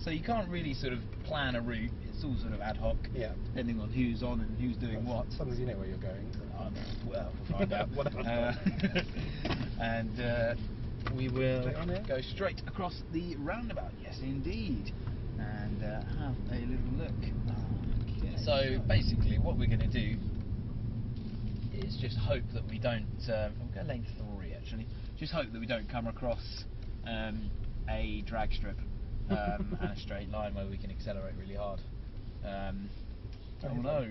So you can't really sort of plan a route. It's all sort of ad hoc, depending on who's on and who's doing what. As long as you know where you're going. Well, we'll find out. And we will go straight across the roundabout. Yes, indeed. And have a little look. Okay. So basically, what we're going to do is just hope that we don't. We'll go lane 3 actually. Just hope that we don't come across a drag strip and a straight line where we can accelerate really hard. Oh no,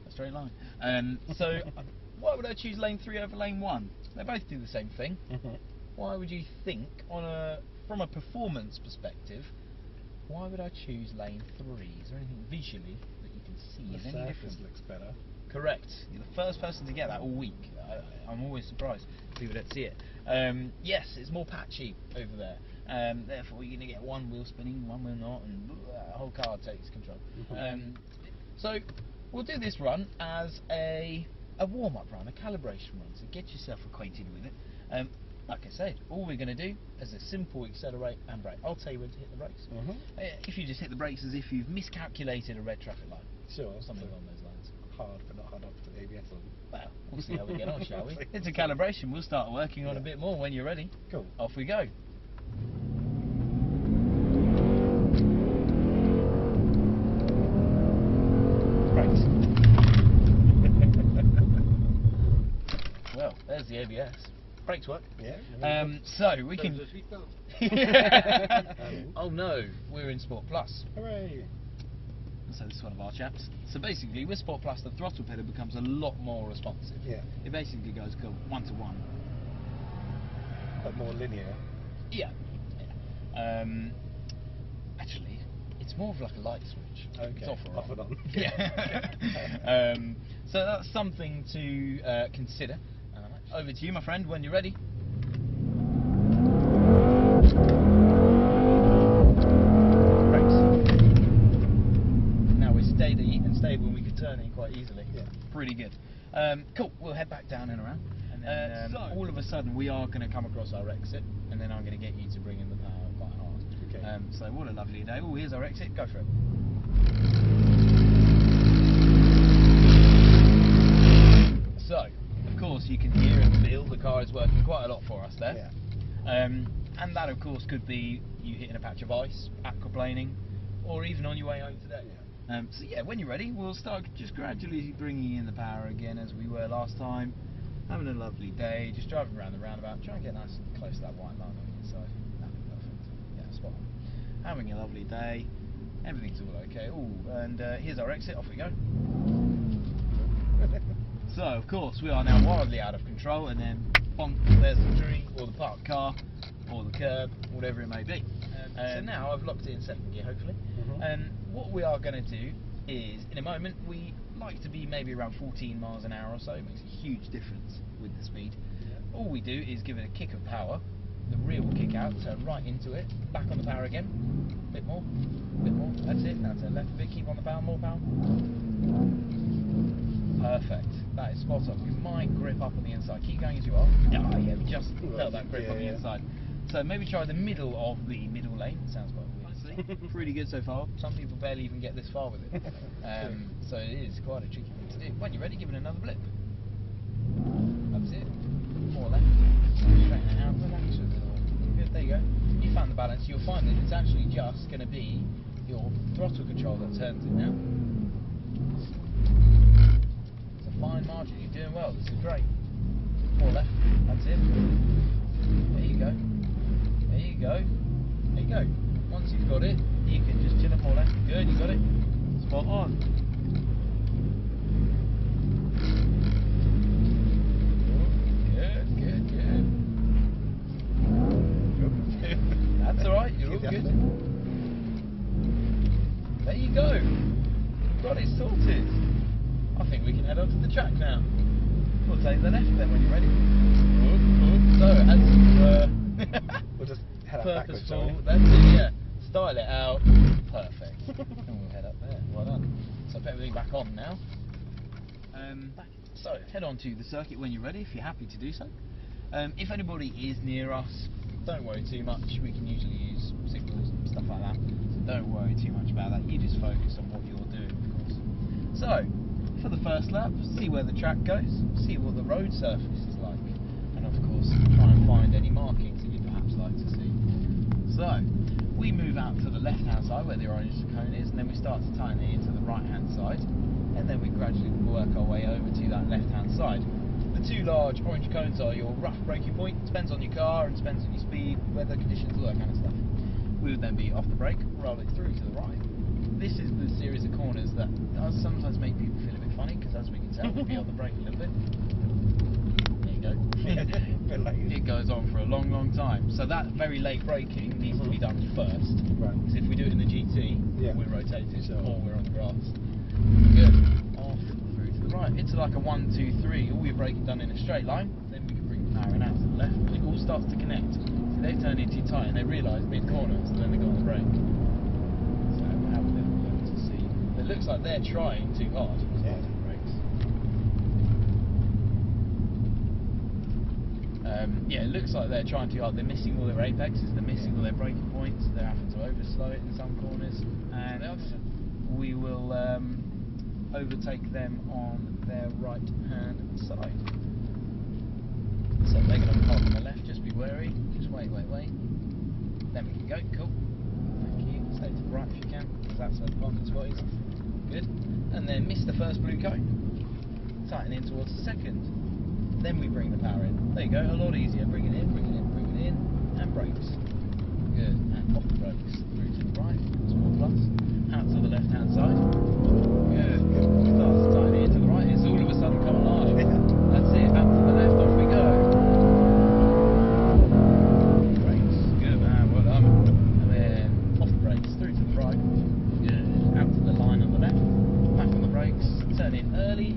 a straight line. So why would I choose lane 3 over lane 1? They both do the same thing. Why would you think, from a performance perspective, why would I choose lane 3? Is there anything visually that you can see is any different? Looks better. Correct. You're the first person to get that all week. I'm always surprised people don't see it. Yes, it's more patchy over there. Therefore, you're going to get one wheel spinning, one wheel not, and the whole car takes control. So we'll do this run as a warm-up run, a calibration run, so get yourself acquainted with it. Like I said, all we're going to do is a simple accelerate and brake. I'll tell you when to hit the brakes. If you just hit the brakes as if you've miscalculated a red traffic light. Sure. Something along those lines. Hard, but not hard enough to put ABS on. Well, we'll see how we get on, shall we? It's a calibration. We'll start working on a bit more when you're ready. Cool. Off we go. Brakes. Well, there's the ABS. Brakes work. Yeah. So we can. Oh no, we're in Sport Plus. Hooray! So this is one of our chaps. So basically, with Sport Plus, the throttle pedal becomes a lot more responsive. Yeah. It basically goes 1-to-1. But more linear. Yeah. Actually, it's more of like a light switch. Okay. It's off or on. Off and on. Yeah. So that's something to consider. Over to you, my friend, when you're ready. Brakes. Now we're steady and stable and we can turn it quite easily. Yeah. Pretty good. Cool, we'll head back down and around. And then all of a sudden we are going to come across our exit, and then I'm going to get you to bring in the power quite hard. Okay. So what a lovely day. Oh, here's our exit, go for it. So, of course, you can hear and feel the car is working quite a lot for us there. Yeah. And that, of course, could be you hitting a patch of ice, aquaplaning, or even on your way home today. Yeah. So yeah, when you're ready, we'll start just gradually bringing in the power again as we were last time. Having a lovely day, just driving around the roundabout, trying to get nice and close to that white line on the inside. That'd be perfect. Yeah, spot on. Having a lovely day, everything's all okay. Ooh, and here's our exit, off we go. So, of course, we are now wildly out of control, and then bonk, there's the tree, or the parked car, or the curb, whatever it may be. So now I've locked it in second gear, hopefully. And what we are going to do is, in a moment, we like to be maybe around 14 miles an hour or so. It makes a huge difference with the speed. Yeah. All we do is give it a kick of power, the rear will kick out, turn right into it, back on the power again, a bit more, that's it. Now turn left a bit, keep on the power, more power. Perfect. That is spot on. You might grip up on the inside. Keep going as you are. Oh, yeah, we just felt that grip on the inside. So maybe try the middle of the middle lane. Sounds quite weird. Pretty good so far. Some people barely even get this far with it. So it is quite a tricky thing to do. When you're ready, give it another blip. That's it. More left. Straighten it out. Relax with it all. Good. There you go. You found the balance. You'll find that it's actually just going to be your throttle control that turns it now. Fine margin, you're doing well, this is great. More left, that's it. There you go. There you go. There you go. Once you've got it, you can just chill up more left. Good, you got it. Spot on. Good. That's alright, you're all good. There you go. You've got it sorted. I think we can head on to the track now. We'll take the left then when you're ready. So, as we'll just head out backwards, shall we? That's it, yeah. Style it out. Perfect. And we'll head up there. Well done. So put everything back on now. So head on to the circuit when you're ready, if you're happy to do so. If anybody is near us, don't worry too much. We can usually use signals and stuff like that. don't worry too much about that. You just focus on what you're doing, of course. So, for the first lap, see where the track goes, see what the road surface is like, and of course try and find any markings that you'd perhaps like to see. So, we move out to the left hand side where the orange cone is, and then we start to tighten it into the right hand side, and then we gradually work our way over to that left hand side. The two large orange cones are your rough braking point. Depends on your car and depends on your speed, weather conditions, all that kind of stuff. We would then be off the brake, roll it through to the right. This is the series of corners that does sometimes make people feel a bit funny, because as we can tell, we'll be on the brake a little bit. There you go. It goes on for a long, long time. So that very late braking needs to be done first. Right. Because if we do it in the GT, yeah, we're rotated, or we're on the grass. Good. Off through to the right. It's like a 1, 2, 3. All your braking done in a straight line. Then we can bring the power in out to the left, and it all starts to connect. So they turn into tight, and they realise mid-corner, so then they go on the brake. So we'll have a little look to see. It looks like they're trying too hard. Yeah. Yeah, it looks like they're trying too hard. They're missing all their apexes, they're missing all their braking points, they're having to overslow it in some corners, and we will overtake them on their right hand side. So they're going to park on the left, just be wary, just wait. Then we can go, cool. Thank you, stay to the right if you can, because that's where the parking spot is. Good. And then miss the first blue cone. Tighten in towards the second. Then we bring the power in. There you go, a lot easier. Bring it in, and brakes. Good, and off the brakes. Through to the right, small plus. Out to the left hand side. Good. Starts to tighten in to the right. It's all of a sudden come alive. That's it, out to the left, off we go. Brakes. Good man, well done. And then off the brakes, through to the right. Good. Out to the line on the left. Back on the brakes. Turn in early.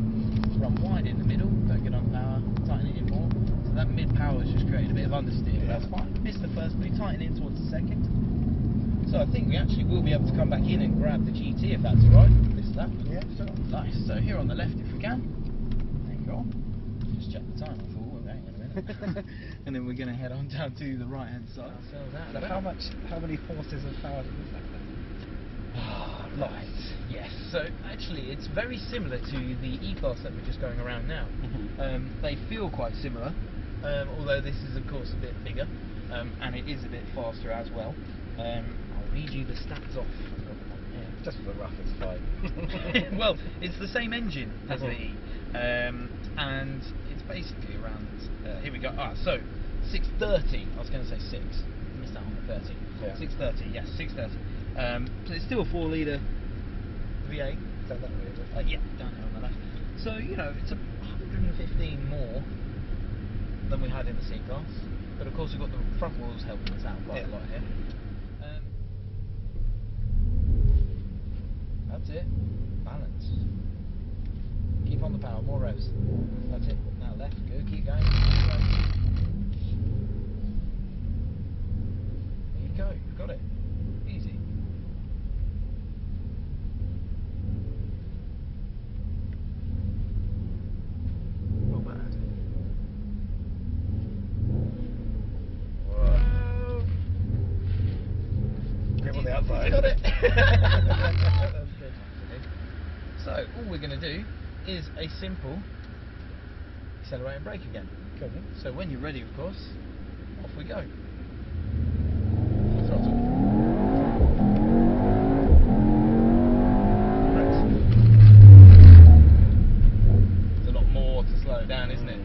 Run wide in the middle, don't get on power, tighten it in more. So that mid-power is just creating a bit of understeer, but that's fine. Miss the first blue, tighten in towards the second. So I think we actually will be able to come back in and grab the GT if that's alright, this lap. Yeah, sure. Nice, so here on the left if we can. There you go. Just check the time, I thought, well, hang on a minute. And then we're going to head on down to the right hand side. So how many forces of power does that have? Lots, yes. So actually it's very similar to the E-Class that we're just going around now. They feel quite similar, although this is of course a bit bigger, and it is a bit faster as well. I'll read you the stats off. Just for the rough, it's fine. Well, it's the same engine as the E, and it's basically around, here we go, so 630, I was going to say 6, missed out on the 30, yeah. 630, yes, 630. So it's still a 4 litre V8. Is that weird? Yeah, down here on the left. So, you know, it's 115 more than we had in the C-Class. But of course we've got the front wheels helping us out quite a lot here. That's it. Balance. Keep on the power, more revs. That's it. Now left, good, keep going. There you go, you've got it. Easy. Not bad. Whoa. Grip on the outside. Got it. That's good. So all we're going to do is a simple accelerate and brake again. Cool. So when you're ready, of course, off we go. Throttle. It's a lot more to slow it down, isn't it?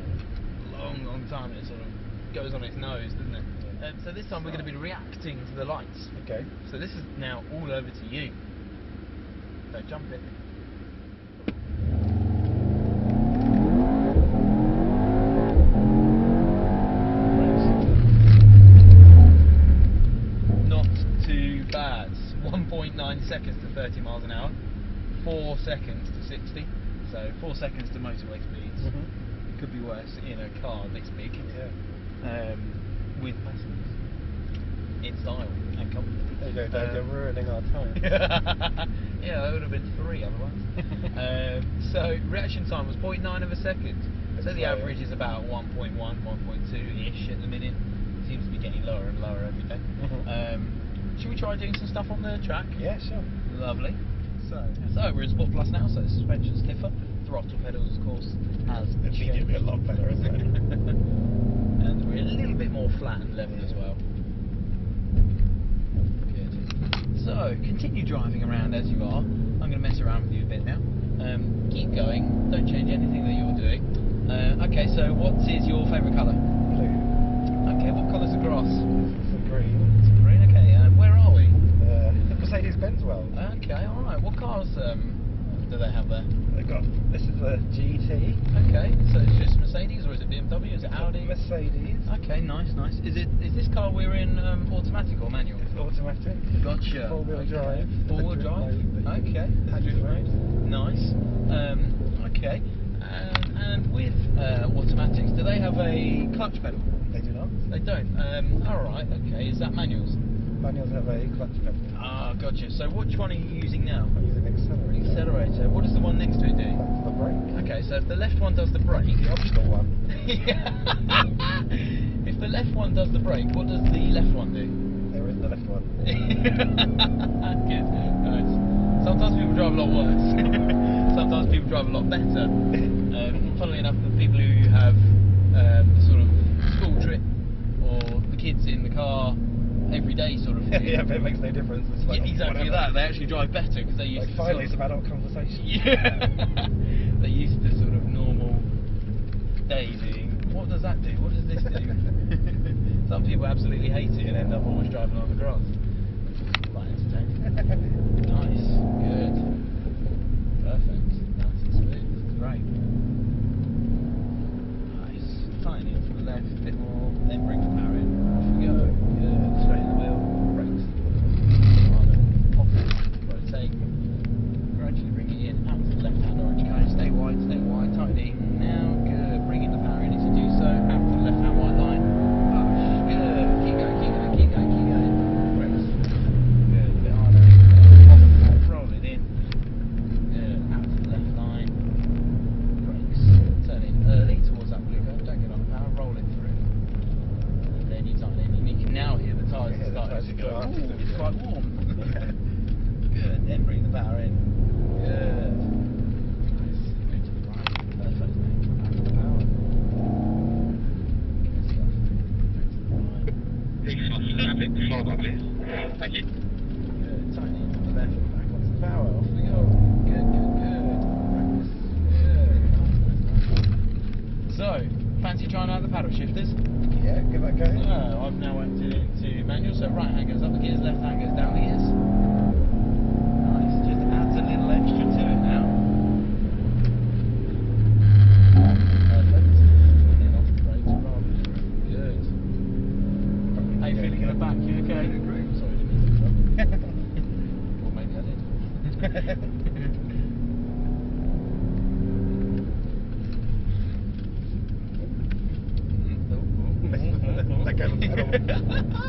Long time, and it sort of goes on its nose, doesn't it? So this time we're going to be reacting to the lights. Okay. So this is now all over to you. Don't jump it. Not too bad. 1.9 seconds to 30 miles an hour. 4 seconds to 60. So 4 seconds to motorway speeds. It could be worse in a car this big. Yeah. With passengers. In style and comfort. There you go, Dad, you're ruining our time. Yeah, that would have been 3 otherwise. So reaction time was 0.9 of a second. So the average is about 1.1, 1.2-ish at the minute. Seems to be getting lower and lower every day. should we try doing some stuff on the track? Yeah, sure. Lovely. So we're in Sport Plus now, so suspension stiffer. Throttle pedals, of course, has Immediately a lot better, isn't it? And we're a little bit more flat and level as well. Good. So, continue driving around as you are. I'm going to mess around with you a bit now. Keep going, don't change anything that you're doing. Okay, so what is your favourite colour? Blue. Okay, what colour's the grass? It's green. It's green, okay. Where are we? The Mercedes Benz World. Okay, alright. What cars do they have there? They've got, this is a GT. Okay, so it's just Mercedes, or is it BMW, is it Audi? Mercedes. Okay, nice. Is this car we're in automatic or manual? It's automatic. Gotcha. Four-wheel drive. Four-wheel drive. Okay. Nice. Okay. And with automatics, do they have a clutch pedal? They do not. They don't. All right. Okay. Is that manuals? Manuals have a clutch pedal. Ah, gotcha. So which one are you using now? I'm using accelerator. Accelerator. What does the one next to it do? That's the brake. Okay. So if the left one does the brake, The optional one. if the left one does the brake, what does the left one do? There is the left one. Good. Nice. Sometimes people drive a lot worse. Sometimes people drive a lot better. Funnily enough, the people who have the sort of school trip or the kids in the car every day sort of thing. Yeah, but it makes no difference. It's like, yeah, exactly whatever. that. They actually drive better because they used Like, to finally sort some adult conversation. Yeah. They used to sort of normal day doing. What does that do? What does this do? Some people absolutely hate it and end up always driving on the grass. Quite entertaining. Nice. Good. Perfect. Nice and smooth. Great. Nice. Tighten in from the left a bit more, then bring the power in. Off we go. Good. Straighten the wheel. Brakes. Off. Rotate. Gradually bring it in. Out to the left hand orange cone. Stay wide. Tightening. Now. Good. Bring in the power in as you do so. Out to the left hand white line. Push. Good. Keep going. Brakes. Good. A bit harder. Off. Roll it in. Good. Out to the left line. Brakes. Turn in early towards that blue cone. Don't get on the power. Roll it through. And then you tighten in. And you can now hear the tyres starting to go. Ooh, it's quite warm. Good. Then bring the power in. Good. Nice. Go to the right. Perfect. Back to the power. Thank you. Good. Tighten in to the left. Back onto the power. Off we go. Good. Practice. Good. So, fancy trying out the paddle shifters? Yeah, give that a go. I've now went to manual, so right hand goes up the gears, left hand goes down the gears. Nice, just adds a little extra to it now. Perfect. And then off the brakes, roll it through. Good. How you feeling in the back? You okay? Sorry, I didn't mean to interrupt. Well, maybe I did. Let go of the pedal.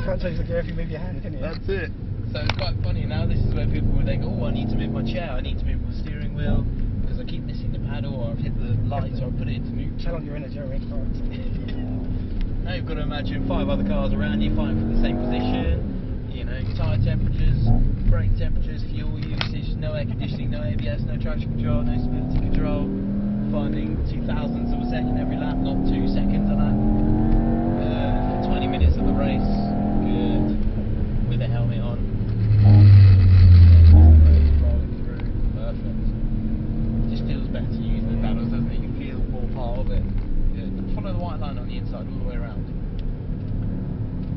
Can't change the gear if you move your hand, can you? That's it. So it's quite funny now. This is where people would think, oh, I need to move my chair, I need to move my steering wheel because I keep missing the paddle, or I've hit the lights, or I put it into neutral. Tell on your inner Jeremy. Now you've got to imagine 5 other cars around you fighting for the same position. You know, tyre temperatures, brake temperatures, fuel usage, no air conditioning, no ABS, no traction control, no stability control. Finding 2,000ths of a second every lap, not 2 seconds a lap. 20 minutes of the race, good, with a helmet on. Rolling through, perfect. Just feels better using the paddles, doesn't it? You feel more part of it. Good. Follow the white line on the inside all the way around.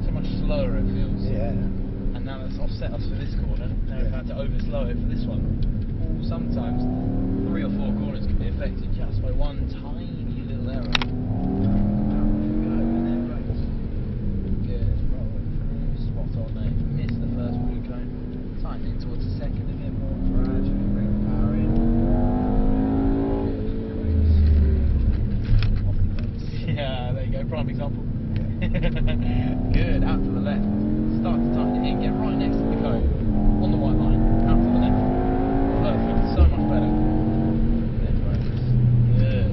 So much slower it feels. Yeah. And now that's offset us for this corner. Now we've had to overslow it for this one. Ooh, sometimes 3 or 4 corners can be affected just by one tiny little error. Towards the second a bit more, gradually bring the power in. Off the brakes. Yeah, there you go, prime example. Good, out to the left. Start to tighten it in, get right next to the cone. On the white line, out to the left. Perfect, so much better. Then brakes. Good.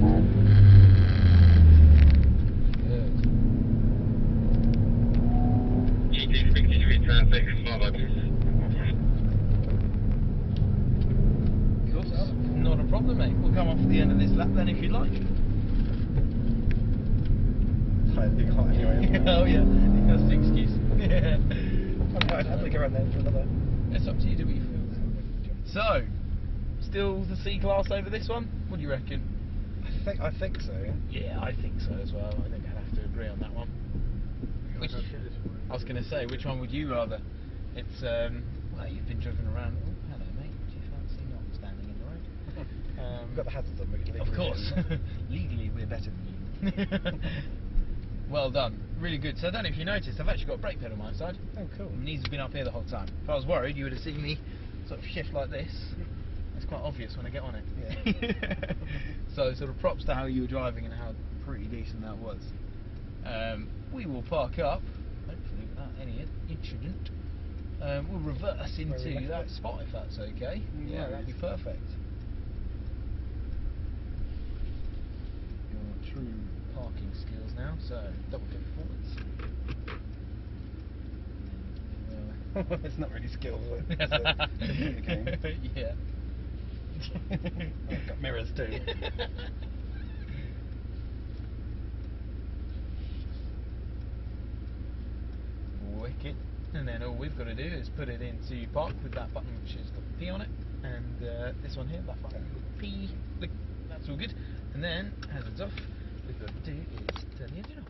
problem, mate. We'll come off at the end of this lap then if you'd like. It's being hot anyway. Oh yeah, that's the excuse. Yeah. I'd happily go around there for another. It's up to you, do what you feel. So, still the C-Class over this one? What do you reckon? I think so. Yeah, I think so as well. I think I'd have to agree on that one. Which, I was going to say, which one would you rather? It's, well, you've been driven around. Oh, hello, mate. Do you fancy not standing in the road? We've got the hazards on, we can Of course. Legally, we're better than you. Well done. Really good. So I don't know if you noticed, I've actually got a brake pedal on my side. Oh, cool. My knees have been up here the whole time. If I was worried, you would have seen me sort of shift like this. It's quite obvious when I get on it. Yeah. So sort of props to how you were driving and how pretty decent that was. We will park up, hopefully without any incident. We'll reverse into that spot if that's okay. Yeah, that'd be perfect. Your true parking skills now, so double click forwards. It's not really skills, is it? It's a game. Yeah. I've got mirrors too. Wicked. And then all we've got to do is put it into park with that button which has got the P on it, and this one here, that button with the P. That's all good. And then, as it's off, we've got to do is turn the engine off.